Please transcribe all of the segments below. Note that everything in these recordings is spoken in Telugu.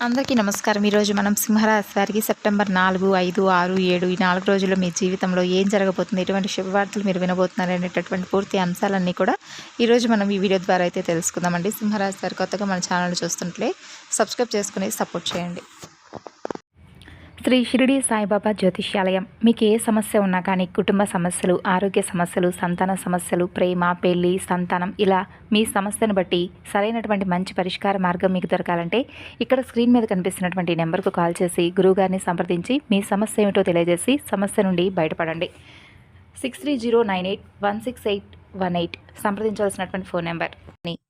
అందరికీ నమస్కారం. ఈరోజు మనం సింహరాశి వారికి సెప్టెంబర్ 4, 5, 6, 7 ఈ 4 రోజుల్లో మీ జీవితంలో ఏం జరగబోతుంది, ఎటువంటి శుభవార్తలు మీరు వినబోతున్నారు అనేటటువంటి పూర్తి అంశాలన్నీ కూడా ఈరోజు మనం ఈ వీడియో ద్వారా అయితే తెలుసుకుందామండి. సింహరాశి వారు కొత్తగా మన ఛానల్ చూస్తుంటే సబ్స్క్రైబ్ చేసుకుని సపోర్ట్ చేయండి. శ్రీ షిరిడి సాయిబాబా జ్యోతిష్యాలయం. మీకు ఏ సమస్య ఉన్నా కానీ, కుటుంబ సమస్యలు, ఆరోగ్య సమస్యలు, సంతాన సమస్యలు, ప్రేమ, పెళ్లి, సంతానం, ఇలా మీ సమస్యను బట్టి సరైనటువంటి మంచి పరిష్కార మార్గం మీకు దొరకాలంటే ఇక్కడ స్క్రీన్ మీద కనిపిస్తున్నటువంటి నెంబర్కు కాల్ చేసి గురువుగారిని సంప్రదించి మీ సమస్య ఏమిటో తెలియజేసి సమస్య నుండి బయటపడండి. 6309816818 సంప్రదించాల్సినటువంటి ఫోన్ నెంబర్.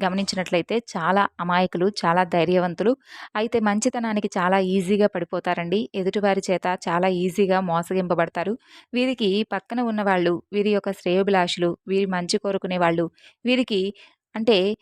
గమనించినట్లయితే చాలా అమాయకులు, చాలా ధైర్యవంతులు, అయితే మంచితనానికి చాలా ఈజీగా పడిపోతారండి. ఎదుటివారి చేత చాలా ఈజీగా మోసగింపబడతారు. వీరికి పక్కన ఉన్నవాళ్ళు, వీరి యొక్క శ్రేయోభిలాషులు, వీరి మంచి కోరుకునే వాళ్ళు, వీరికి అంటే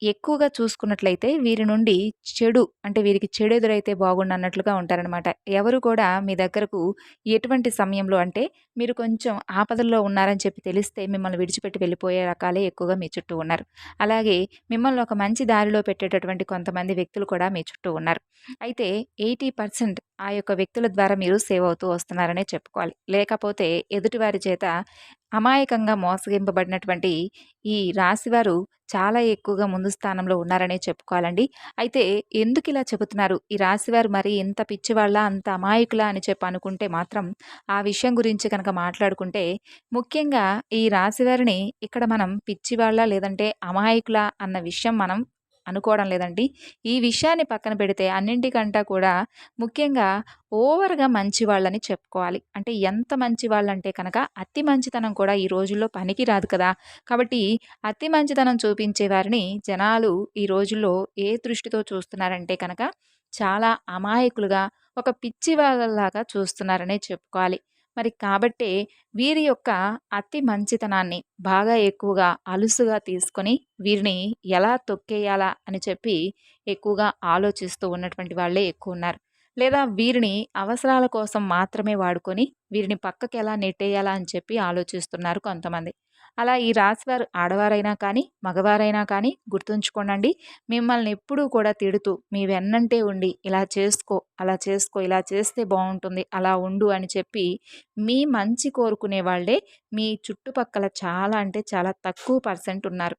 ఎక్కువగా చూసుకున్నట్లయితే వీరి నుండి చెడు, అంటే వీరికి చెడు ఎదురైతే బాగుండన్నట్లుగా ఉంటారనమాట. ఎవరు కూడా మీ దగ్గరకు ఎటువంటి సమయంలో, అంటే మీరు కొంచెం ఆపదల్లో ఉన్నారని చెప్పి తెలిస్తే మిమ్మల్ని విడిచిపెట్టి వెళ్ళిపోయే రకాలే ఎక్కువగా మీ చుట్టూ ఉన్నారు. అలాగే మిమ్మల్ని ఒక మంచి దారిలో పెట్టేటటువంటి కొంతమంది వ్యక్తులు కూడా మీ చుట్టూ ఉన్నారు. అయితే 80% ఆ యొక్క వ్యక్తుల ద్వారా మీరు సేవ్ అవుతూ వస్తున్నారనే చెప్పుకోవాలి. లేకపోతే ఎదుటివారి చేత అమాయకంగా మోసగింపబడినటువంటి ఈ రాశివారు చాలా ఎక్కువగా ముందు స్థానంలో ఉన్నారనే చెప్పుకోవాలండి. అయితే ఎందుకు ఇలా చెబుతున్నారు? ఈ రాశివారు మరి ఇంత పిచ్చివాళ్ళ, అంత అమాయకులా అని చెప్పి అనుకుంటే మాత్రం ఆ విషయం గురించి కనుక మాట్లాడుకుంటే, ముఖ్యంగా ఈ రాశివారిని ఇక్కడ మనం పిచ్చివాళ్ళ లేదంటే అమాయకులా అన్న విషయం మనం అనుకోవడం లేదండి. ఈ విషయాన్ని పక్కన పెడితే అన్నింటికంటా కూడా ముఖ్యంగా ఓవర్‌గా మంచివాళ్ళని చెప్పుకోవాలి. అంటే ఎంత మంచివాళ్ళంటే కనుక అతి మంచితనం కూడా ఈ రోజుల్లో పనికి రాదు కదా! కాబట్టి అతి మంచితనం చూపించే వారిని జనాలు ఈ రోజుల్లో ఏ దృష్టితో చూస్తున్నారంటే కనుక చాలా అమాయకులుగా, ఒక పిచ్చి వాళ్ళలాగా చూస్తున్నారనే చెప్పుకోవాలి. మరి కాబట్టే వీరి యొక్క అతి మంచితనాన్ని బాగా ఎక్కువగా అలుసుగా తీసుకొని వీరిని ఎలా తొక్కేయాలా అని చెప్పి ఎక్కువగా ఆలోచిస్తూ ఉన్నటువంటి వాళ్ళే ఎక్కువున్నారు. లేదా వీరిని అవసరాల కోసం మాత్రమే వాడుకొని వీరిని పక్కకి ఎలా నెట్టేయాలా అని చెప్పి ఆలోచిస్తున్నారు కొంతమంది. అలా ఈ రాశివారు ఆడవారైనా కానీ, మగవారైనా కానీ గుర్తుంచుకోండండి. మిమ్మల్ని ఎప్పుడూ కూడా తిడుతూ మీ వెన్నంటే ఉండి ఇలా చేసుకో, అలా చేసుకో, ఇలా చేస్తే బావుంటుంది, అలా ఉండు అని చెప్పి మీ మంచి కోరుకునే వాళ్ళే మీ చుట్టుపక్కల చాలా, అంటే చాలా తక్కువ పర్సెంట్ ఉన్నారు.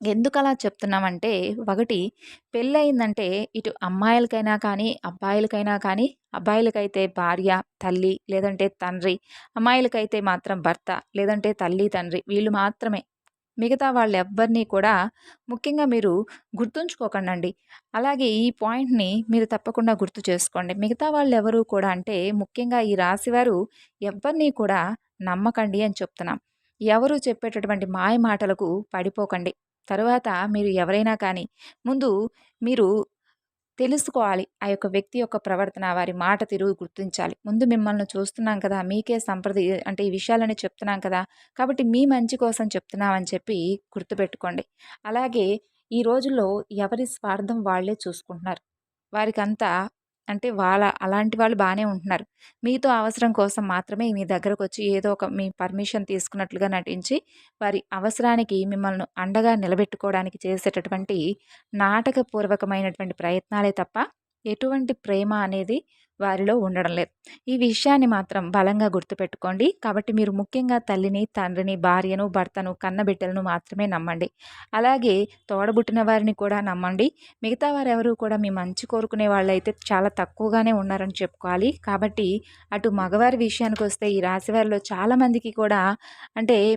ఎందుకలా చెప్తున్నామంటే, ఒకటి, పెళ్ళయిందంటే ఇటు అమ్మాయిలకైనా కానీ, అబ్బాయిలకైనా కానీ, అబ్బాయిలకైతే భార్య, తల్లి లేదంటే తండ్రి, అమ్మాయిలకైతే మాత్రం భర్త లేదంటే తల్లి, తండ్రి, వీళ్ళు మాత్రమే. మిగతా వాళ్ళెవ్వరిని కూడా ముఖ్యంగా మీరు గుర్తుంచుకోకండండి. అలాగే ఈ పాయింట్‌ని మీరు తప్పకుండా గుర్తు చేసుకోండి. మిగతా వాళ్ళెవరు కూడా, అంటే ముఖ్యంగా ఈ రాశివారు ఎవ్వరిని కూడా నమ్మకండి అని చెప్తున్నాం. ఎవరు చెప్పేటటువంటి మాయ మాటలకు పడిపోకండి. తరువాత మీరు ఎవరైనా కానీ ముందు మీరు తెలుసుకోవాలి. ఆ యొక్క వ్యక్తి యొక్క ప్రవర్తన, వారి మాట తీరు గుర్తించాలి. ముందు మిమ్మల్ని చూస్తున్నాం కదా! మీకే అంటే ఈ విషయాలన్నీ చెప్తున్నాం కదా! కాబట్టి మీ మంచి కోసం చెప్తున్నామని చెప్పి గుర్తుపెట్టుకోండి. అలాగే ఈ రోజుల్లో ఎవరి స్వార్థం వాళ్ళే చూసుకుంటున్నారు. వారికంతా, అంటే అలాంటి వాళ్ళు బానే ఉంటున్నారు. మీతో అవసరం కోసం మాత్రమే మీ దగ్గరకొచ్చి ఏదో ఒక మీ పర్మిషన్ తీసుకున్నట్లుగా నటించి, వారి అవసరానికి మిమ్మల్ని అండగా నిలబెట్టుకోవడానికి చేసేటటువంటి నాటకపూర్వకమైనటువంటి ప్రయత్నాలే తప్ప, ఎటువంటి ప్రేమ అనేది వారిలో ఉండడం లేదు. ఈ విషయాన్ని మాత్రం బలంగా గుర్తుపెట్టుకోండి. కాబట్టి మీరు ముఖ్యంగా తల్లిని, తండ్రిని, భార్యను, భర్తను, కన్నబిడ్డలను మాత్రమే నమ్మండి. అలాగే తోడబుట్టిన వారిని కూడా నమ్మండి. మిగతా వారెవరు కూడా మీ మంచి కోరుకునే వాళ్ళైతే చాలా తక్కువగానే ఉన్నారని చెప్పుకోవాలి. కాబట్టి అటు మగవారి విషయానికొస్తే ఈ రాశివారిలో చాలామందికి కూడా, అంటే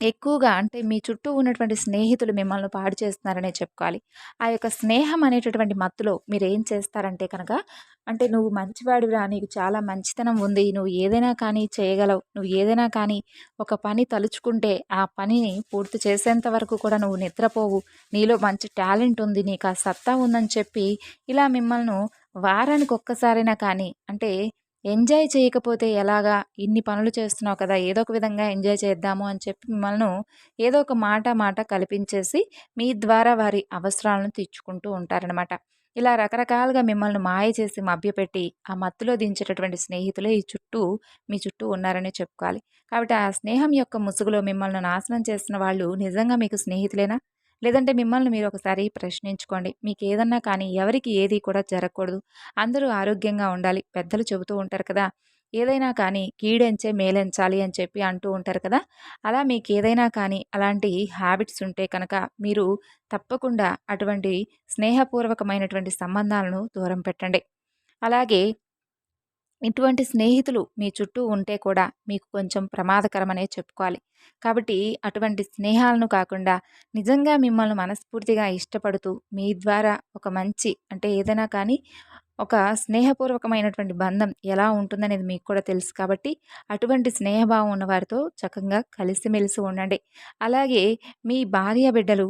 ఎక్కువగా, అంటే మీ చుట్టూ ఉన్నటువంటి స్నేహితులు మిమ్మల్ని పాడు చేస్తున్నారనే చెప్పుకోవాలి. ఆ యొక్క స్నేహం అనేటటువంటి మత్తులో మీరేం చేస్తారంటే కనుక, అంటే నువ్వు మంచివాడివిరా, నీకు చాలా మంచితనం ఉంది, నువ్వు ఏదైనా కానీ చేయగలవు, నువ్వు ఏదైనా కానీ ఒక పని తలుచుకుంటే ఆ పనిని పూర్తి చేసేంత వరకు కూడా నువ్వు నిద్రపోవు, నీలో మంచి టాలెంట్ ఉంది, నీకు ఆ సత్తా ఉందని చెప్పి ఇలా మిమ్మల్ని వారానికి ఒక్కసారైనా కానీ, అంటే ఎంజాయ్ చేయకపోతే ఎలాగా? ఇన్ని పనులు చేస్తున్నావు కదా! ఏదో ఒక విధంగా ఎంజాయ్ చేద్దాము అని చెప్పి మిమ్మల్ని ఏదో ఒక మాట కల్పించేసి మీ ద్వారా వారి అవసరాలను తీర్చుకుంటూ ఉంటారనమాట. ఇలా రకరకాలుగా మిమ్మల్ని మాయ చేసి మభ్యపెట్టి ఆ మత్తులో దించేటటువంటి స్నేహితులే మీ చుట్టూ ఉన్నారనే చెప్పుకోవాలి. కాబట్టి ఆ స్నేహం యొక్క ముసుగులో మిమ్మల్ని నాశనం చేసిన వాళ్ళు నిజంగా మీకు స్నేహితులేనా? లేదంటే మిమ్మల్ని మీరు ఒకసారి ప్రశ్నించుకోండి. మీకేదన్నా కానీ ఎవరికీ ఏది కూడా జరగకూడదు. అందరూ ఆరోగ్యంగా ఉండాలి. పెద్దలు చెబుతూ ఉంటారు కదా! ఏదైనా కానీ కీడెంచే మేలెంచాలి అని చెప్పి అంటూ ఉంటారు కదా! అలా మీకేదైనా కానీ అలాంటి హ్యాబిట్స్ ఉంటే కనుక మీరు తప్పకుండా అటువంటి స్నేహపూర్వకమైనటువంటి సంబంధాలను దూరం పెట్టండి. అలాగే ఇటువంటి స్నేహితులు మీ చుట్టూ ఉంటే కూడా మీకు కొంచెం ప్రమాదకరమనే చెప్పుకోవాలి. కాబట్టి అటువంటి స్నేహాలను కాకుండా నిజంగా మిమ్మల్ని మనస్ఫూర్తిగా ఇష్టపడుతూ మీ ద్వారా ఒక మంచి అంటే ఏదైనా కానీ ఒక స్నేహపూర్వకమైనటువంటి బంధం ఎలా ఉంటుందనేది మీకు కూడా తెలుసు కాబట్టి అటువంటి స్నేహభావం ఉన్న వారితో చక్కగా కలిసిమెలిసి ఉండండి. అలాగే మీ భార్యాబిడ్డలు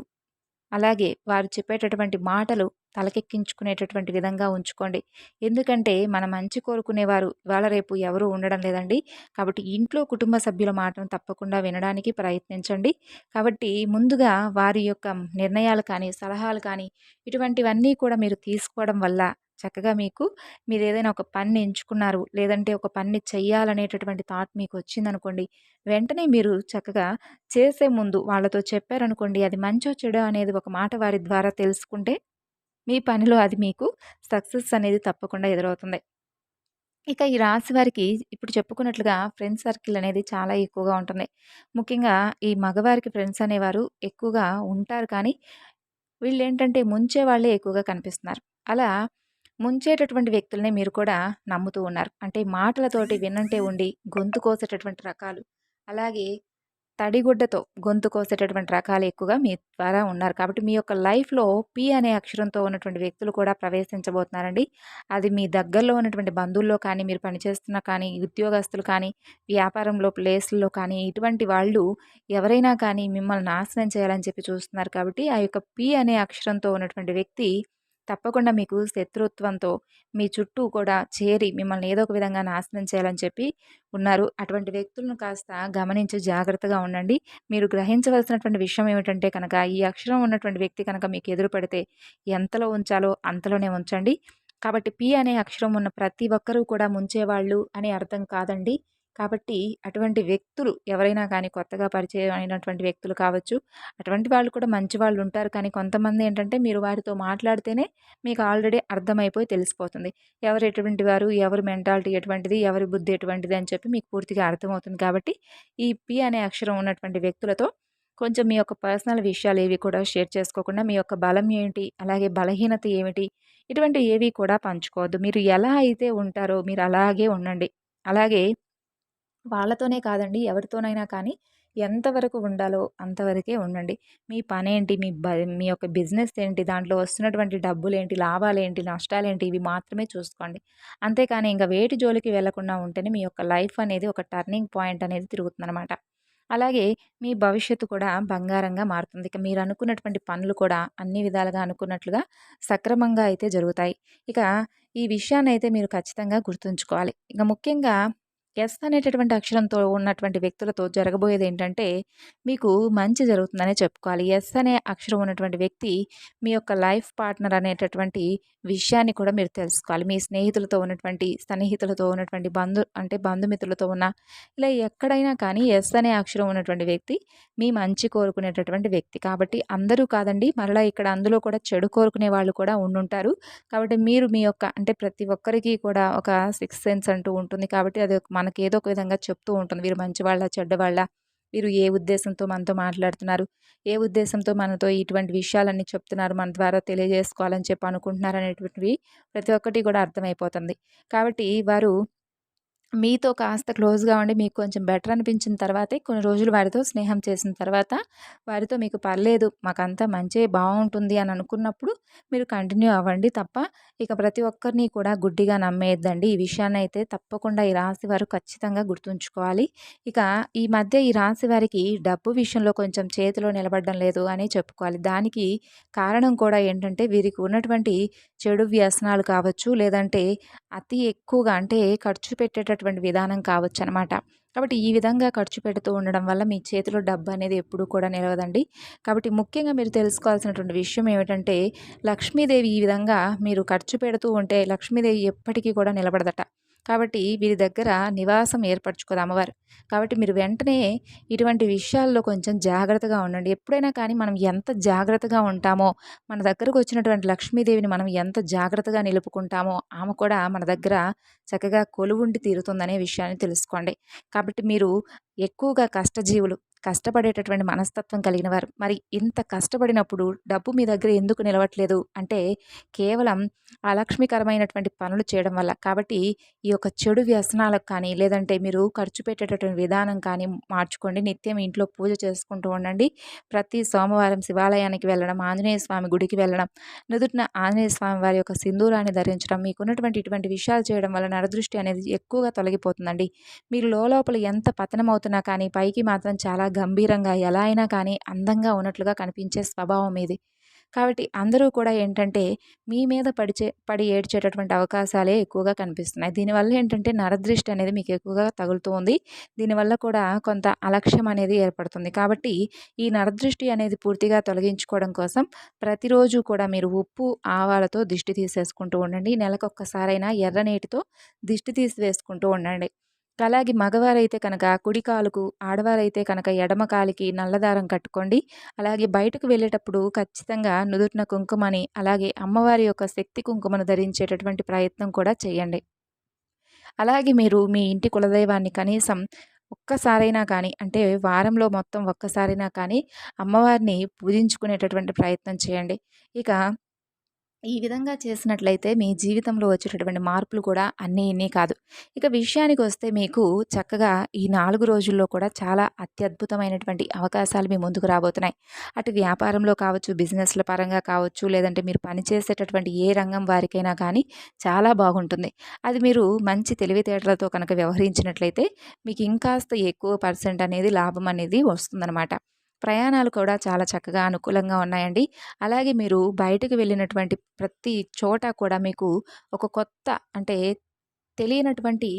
అలాగే వారు చెప్పేటటువంటి మాటలు తలకెక్కించుకునేటటువంటి విధంగా ఉంచుకోండి. ఎందుకంటే మన మంచి కోరుకునేవారు ఇవాళ రేపు ఎవరు ఉండడం లేదండి. కాబట్టి ఇంట్లో కుటుంబ సభ్యుల మాటను తప్పకుండా వినడానికి ప్రయత్నించండి. కాబట్టి ముందుగా వారి యొక్క నిర్ణయాలు కానీ, సలహాలు కానీ ఇటువంటివన్నీ కూడా మీరు తీసుకోవడం వల్ల చక్కగా మీరేదైనా ఒక పనిని ఎంచుకున్నారు, లేదంటే ఒక పనిని చెయ్యాలనేటటువంటి థాట్ మీకొచ్చిందనుకోండి, వెంటనే మీరు చక్కగా చేసే ముందు వాళ్ళతో చెప్పారనుకోండి, అది మంచో చెడో అనేది ఒక మాట వారి ద్వారా తెలుసుకుంటే, మీ పనిలో అది మీకు సక్సెస్ అనేది తప్పకుండా ఎదురవుతుంది. ఇక ఈ రాశి వారికి ఇప్పుడు చెప్పుకున్నట్లుగా ఫ్రెండ్స్ సర్కిల్ అనేది చాలా ఎక్కువగా ఉంటుంది. ముఖ్యంగా ఈ మగవారికి ఫ్రెండ్స్ అనేవారు ఎక్కువగా ఉంటారు కానీ, వీళ్ళేంటంటే ముంచే వాళ్ళే ఎక్కువగా కనిపిస్తున్నారు. అలా ముంచేటటువంటి వ్యక్తులనే మీరు కూడా నమ్ముతూ ఉన్నారు. అంటే మాటలతోటి వినంటే ఉండి గొంతు కోసేటటువంటి రకాలు. అలాగే తడిగుడ్డతో గొంతు కోసేటటువంటి రకాలు ఎక్కువగా మీ ద్వారా ఉన్నారు. కాబట్టి మీ యొక్క లైఫ్‌లో పి అనే అక్షరంతో ఉన్నటువంటి వ్యక్తులు కూడా ప్రవేశించబోతున్నారండి. అది మీ దగ్గరలో ఉన్నటువంటి బంధువుల్లో కానీ, మీరు పనిచేస్తున్న కానీ, ఉద్యోగస్తులు కానీ, వ్యాపారంలో ప్లేసుల్లో కానీ, ఇటువంటి వాళ్ళు ఎవరైనా కానీ మిమ్మల్ని నాశనం చేయాలని చెప్పి చూస్తున్నారు కాబట్టి, ఆ యొక్క పి అనే అక్షరంతో ఉన్నటువంటి వ్యక్తి తప్పకుండా మీకు శత్రుత్వంతో మీ చుట్టూ కూడా చేరి మిమ్మల్ని ఏదో ఒక విధంగా నాశనం చేయాలని చెప్పి ఉన్నారు. అటువంటి వ్యక్తులను కాస్త గమనించి జాగ్రత్తగా ఉండండి. మీరు గ్రహించవలసినటువంటి విషయం ఏమిటంటే కనుక, ఈ అక్షరం ఉన్నటువంటి వ్యక్తి కనుక మీకు ఎదురు పడితే ఎంతలో ఉంచాలో అంతలోనే ఉంచండి. కాబట్టి పి అనే అక్షరం ఉన్న ప్రతి ఒక్కరూ కూడా ముంచేవాళ్ళు అని అర్థం కాదండి. కాబట్టి అటువంటి వ్యక్తులు ఎవరైనా కానీ కొత్తగా పరిచయం అయినటువంటి వ్యక్తులు కావచ్చు, అటువంటి వాళ్ళు కూడా మంచి వాళ్ళు ఉంటారు. కానీ కొంతమంది ఏంటంటే మీరు వారితో మాట్లాడితేనే మీకు ఆల్రెడీ అర్థమైపోయి తెలిసిపోతుంది. ఎవరు ఎటువంటి వారు, ఎవరి మెంటాలిటీ ఎటువంటిది, ఎవరి బుద్ధి ఎటువంటిది అని చెప్పి మీకు పూర్తిగా అర్థమవుతుంది. కాబట్టి ఈ పి అనే అక్షరం ఉన్నటువంటి వ్యక్తులతో కొంచెం మీ యొక్క పర్సనల్ విషయాలు ఏవి కూడా షేర్ చేసుకోకుండా మీ యొక్క బలం ఏంటి, అలాగే బలహీనత ఏమిటి, ఇటువంటివి ఏవి కూడా పంచుకోవద్దు. మీరు ఎలా అయితే ఉంటారో మీరు అలాగే ఉండండి. అలాగే వాళ్ళతోనే కాదండి ఎవరితోనైనా కానీ ఎంతవరకు ఉండాలో అంతవరకే ఉండండి. మీ పనేంటి, మీ యొక్క బిజినెస్ ఏంటి, దాంట్లో వస్తున్నటువంటి డబ్బులేంటి, లాభాలేంటి, నష్టాలేంటి ఇవి మాత్రమే చూసుకోండి. అంతేకాని ఇంక వేటి జోలికి వెళ్ళకుండా ఉంటేనే మీ యొక్క లైఫ్ అనేది ఒక టర్నింగ్ పాయింట్ అనేది తిరుగుతుందనమాట. అలాగే మీ భవిష్యత్తు కూడా బంగారంగా మారుతుంది. ఇక మీరు అనుకున్నటువంటి పనులు కూడా అన్ని విధాలుగా అనుకున్నట్లుగా సక్రమంగా అయితే జరుగుతాయి. ఇక ఈ విషయాన్నయితే మీరు ఖచ్చితంగా గుర్తుంచుకోవాలి. ఇక ముఖ్యంగా ఎస్ అనేటటువంటి అక్షరంతో ఉన్నటువంటి వ్యక్తులతో జరగబోయేదేంటంటే, మీకు మంచి జరుగుతుందనే చెప్పుకోవాలి. ఎస్ అనే అక్షరం ఉన్నటువంటి వ్యక్తి మీ యొక్క లైఫ్ పార్ట్నర్ అనేటటువంటి విషయాన్ని కూడా మీరు తెలుసుకోవాలి. మీ స్నేహితులతో ఉన్నటువంటి, సన్నిహితులతో ఉన్నటువంటి బంధుమిత్రులతో ఉన్న ఇలా ఎక్కడైనా కానీ ఎస్ అనే అక్షరం ఉన్నటువంటి వ్యక్తి మీ మంచి కోరుకునేటటువంటి వ్యక్తి. కాబట్టి అందరూ కాదండి, మరలా ఇక్కడ అందులో కూడా చెడు కోరుకునే వాళ్ళు కూడా ఉండుంటారు. కాబట్టి మీరు మీ యొక్క అంటే ప్రతి ఒక్కరికి కూడా ఒక సిక్స్త్ సెన్స్ అంటూ ఉంటుంది. కాబట్టి అది మనకి ఏదో ఒక విధంగా చెప్తూ ఉంటుంది. వీరు మంచివాళ్ళా? చెడ్డవాళ్ళా? వీరు ఏ ఉద్దేశంతో మనతో మాట్లాడుతున్నారు? ఏ ఉద్దేశంతో మనతో ఇటువంటి విషయాలన్నీ చెప్తున్నారు? మన ద్వారా తెలియజేసుకోవాలని చెప్పి అనుకుంటున్నారు అనేటువంటివి ప్రతి ఒక్కటి కూడా అర్థమైపోతుంది. కాబట్టి వారు మీతో కాస్త క్లోజ్‌గా ఉండి మీకు కొంచెం బెటర్ అనిపించిన తర్వాతే కొన్ని రోజులు వారితో స్నేహం చేసిన తర్వాత వారితో మీకు పర్లేదు మాకంతా మంచే బావుంటుంది అని అనుకున్నప్పుడు మీరు కంటిన్యూ అవ్వండి తప్ప ఇక ప్రతి ఒక్కరిని కూడా గుడ్డిగా నమ్మేయద్దండి. ఈ విషయాన్నయితే తప్పకుండా ఈ రాశి వారు ఖచ్చితంగా గుర్తుంచుకోవాలి. ఇక ఈ మధ్య ఈ రాశి వారికి డబ్బు విషయంలో కొంచెం చేతిలో నిలబడడం లేదు అని చెప్పుకోవాలి. దానికి కారణం కూడా ఏంటంటే వీరికి ఉన్నటువంటి చెడు వ్యసనాలు కావచ్చు, లేదంటే అతి ఎక్కువగా అంటే ఖర్చు పెట్టేటటువంటి విధానం కావచ్చనమాట. కాబట్టి ఈ విధంగా ఖర్చు పెడుతూ ఉండడం వల్ల మీ చేతిలో డబ్బనేది ఎప్పుడూ కూడా నిలవదండి. కాబట్టి ముఖ్యంగా మీరు తెలుసుకోవాల్సినటువంటి విషయం ఏమిటంటే, లక్ష్మీదేవి ఈ విధంగా మీరు ఖర్చు పెడుతూ ఉంటే లక్ష్మీదేవి ఎప్పటికీ కూడా నిలబడదట. కాబట్టి వీరి దగ్గర నివాసం ఏర్పరచుకోదు అమ్మవారు. కాబట్టి మీరు వెంటనే ఇటువంటి విషయాల్లో కొంచెం జాగ్రత్తగా ఉండండి. ఎప్పుడైనా కానీ మనం ఎంత జాగ్రత్తగా ఉంటామో, మన దగ్గరకొచ్చినటువంటి లక్ష్మీదేవిని మనం ఎంత జాగ్రత్తగా నిలుపుకుంటామో, ఆమె కూడా మన దగ్గర చక్కగా కొలువుండి తీరుతుందనే విషయాన్ని తెలుసుకోండి. కాబట్టి మీరు ఎక్కువగా కష్టజీవులు, కష్టపడేటటువంటి మనస్తత్వం కలిగిన వారు. మరి ఇంత కష్టపడినప్పుడు డబ్బు మీ దగ్గర ఎందుకు నిలవట్లేదు అంటే, కేవలం అలక్ష్మికరమైనటువంటి పనులు చేయడం వల్ల. కాబట్టి ఈ యొక్క చెడు వ్యసనాలకు కానీ, లేదంటే మీరు ఖర్చు పెట్టేటటువంటి విధానం కానీ మార్చుకోండి. నిత్యం ఇంట్లో పూజ చేసుకుంటూ ఉండండి. ప్రతి సోమవారం శివాలయానికి వెళ్ళడం, ఆంజనేయ స్వామి గుడికి వెళ్ళడం, నుదుటిన ఆంజనేయ స్వామి వారి యొక్క సింధూరాన్ని ధరించడం, మీకున్నటువంటి ఇటువంటి విషయాలు చేయడం వల్ల నరదృష్టి అనేది ఎక్కువగా తొలగిపోతుందండి. మీరు లోలోపల ఎంత పతనమవుతున్నా కానీ, పైకి మాత్రం చాలా గంభీరంగా ఎలా అయినా కానీ అందంగా ఉన్నట్లుగా కనిపించే స్వభావం మీది. కాబట్టి అందరూ కూడా ఏంటంటే, మీ మీద పడి ఏడ్చేటటువంటి అవకాశాలే ఎక్కువగా కనిపిస్తున్నాయి. దీనివల్ల ఏంటంటే, నరదృష్టి అనేది మీకు ఎక్కువగా తగులుతూ ఉంది. దీనివల్ల కూడా కొంత అలక్ష్యం అనేది ఏర్పడుతుంది. కాబట్టి ఈ నరదృష్టి అనేది పూర్తిగా తొలగించుకోవడం కోసం ప్రతిరోజు కూడా మీరు ఉప్పు, ఆవాలతో దిష్టి తీసేసుకుంటూ ఉండండి. నెలకొక్కసారైనా ఎర్ర నీటితో దిష్టి తీసివేసుకుంటూ ఉండండి. అలాగే మగవారైతే కనుక కుడి కాలుకు, ఆడవారైతే కనుక ఎడమ కాలికి నల్లదారం కట్టుకోండి. అలాగే బయటకు వెళ్ళేటప్పుడు ఖచ్చితంగా నుదుటిన కుంకుమని, అలాగే అమ్మవారి యొక్క శక్తి కుంకుమను ధరించేటటువంటి ప్రయత్నం కూడా చేయండి. అలాగే మీరు మీ ఇంటి కులదైవాన్ని కనీసం ఒక్కసారైనా కానీ, అంటే వారంలో మొత్తం ఒక్కసారైనా కానీ అమ్మవారిని పూజించుకునేటటువంటి ప్రయత్నం చేయండి. ఇక ఈ విధంగా చేసినట్లయితే మీ జీవితంలో వచ్చేటటువంటి మార్పులు కూడా అన్నీ ఇన్ని కాదు. ఇక విషయానికొస్తే మీకు చక్కగా ఈ 4 రోజుల్లో కూడా చాలా అత్యద్భుతమైనటువంటి అవకాశాలు మీ ముందుకు రాబోతున్నాయి. అటు వ్యాపారంలో కావచ్చు, బిజినెస్‌ల పరంగా కావచ్చు, లేదంటే మీరు పనిచేసేటటువంటి ఏ రంగం వారికైనా కానీ చాలా బాగుంటుంది. అది మీరు మంచి తెలివితేటలతో కనుక వ్యవహరించినట్లయితే మీకు ఇంకాస్త ఎక్కువ పర్సెంట్ అనేది లాభం అనేది వస్తుందనమాట. ప్రయాణాలు కూడా చాలా చక్కగా అనుకూలంగా ఉన్నాయండి. అలాగే మీరు బయటకు వెళ్ళినటువంటి ప్రతి చోట కూడా మీకు ఒక కొత్త అంటే తెలియనటువంటి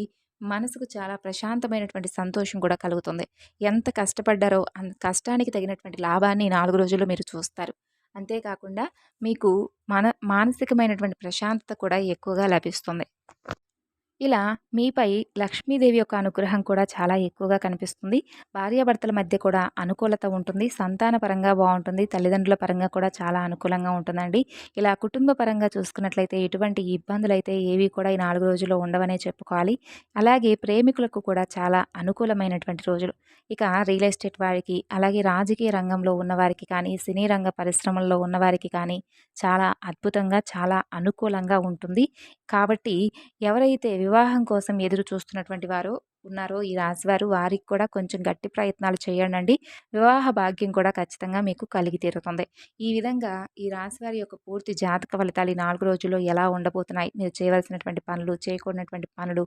మనసుకు చాలా ప్రశాంతమైనటువంటి సంతోషం కూడా కలుగుతుంది. ఎంత కష్టపడ్డారో అంత కష్టానికి తగినటువంటి లాభాన్ని 4 రోజుల్లో మీరు చూస్తారు. అంతేకాకుండా మీకు మానసికమైనటువంటి ప్రశాంతత కూడా ఎక్కువగా లభిస్తుంది. ఇలా మీపై లక్ష్మీదేవి యొక్క అనుగ్రహం కూడా చాలా ఎక్కువగా కనిపిస్తుంది. భార్యాభర్తల మధ్య కూడా అనుకూలత ఉంటుంది. సంతాన పరంగా బావుంటుంది. తల్లిదండ్రుల పరంగా కూడా చాలా అనుకూలంగా ఉంటుందండి. ఇలా కుటుంబ పరంగా చూసుకున్నట్లయితే ఎటువంటి ఇబ్బందులైతే ఏవి కూడా ఈ 4 రోజుల్లో ఉండవనే చెప్పుకోవాలి. అలాగే ప్రేమికులకు కూడా చాలా అనుకూలమైనటువంటి రోజులు. ఇక రియల్ ఎస్టేట్ వారికి, అలాగే రాజకీయ రంగంలో ఉన్నవారికి కానీ, సినీ రంగ పరిశ్రమల్లో ఉన్నవారికి కానీ చాలా అద్భుతంగా, చాలా అనుకూలంగా ఉంటుంది. కాబట్టి ఎవరైతే వివాహం కోసం ఎదురు చూస్తున్నటువంటి వారో ఉన్నారో ఈ రాశివారు వారికి కూడా కొంచెం గట్టి ప్రయత్నాలు చేయండండి. వివాహ భాగ్యం కూడా ఖచ్చితంగా మీకు కలిగి తీరుతుంది. ఈ విధంగా ఈ రాశివారి యొక్క పూర్తి జాతక ఫలితాలు ఈ 4 రోజుల్లో ఎలా ఉండబోతున్నాయి, మీరు చేయవలసినటువంటి పనులు, చేయకూడనటువంటి పనులు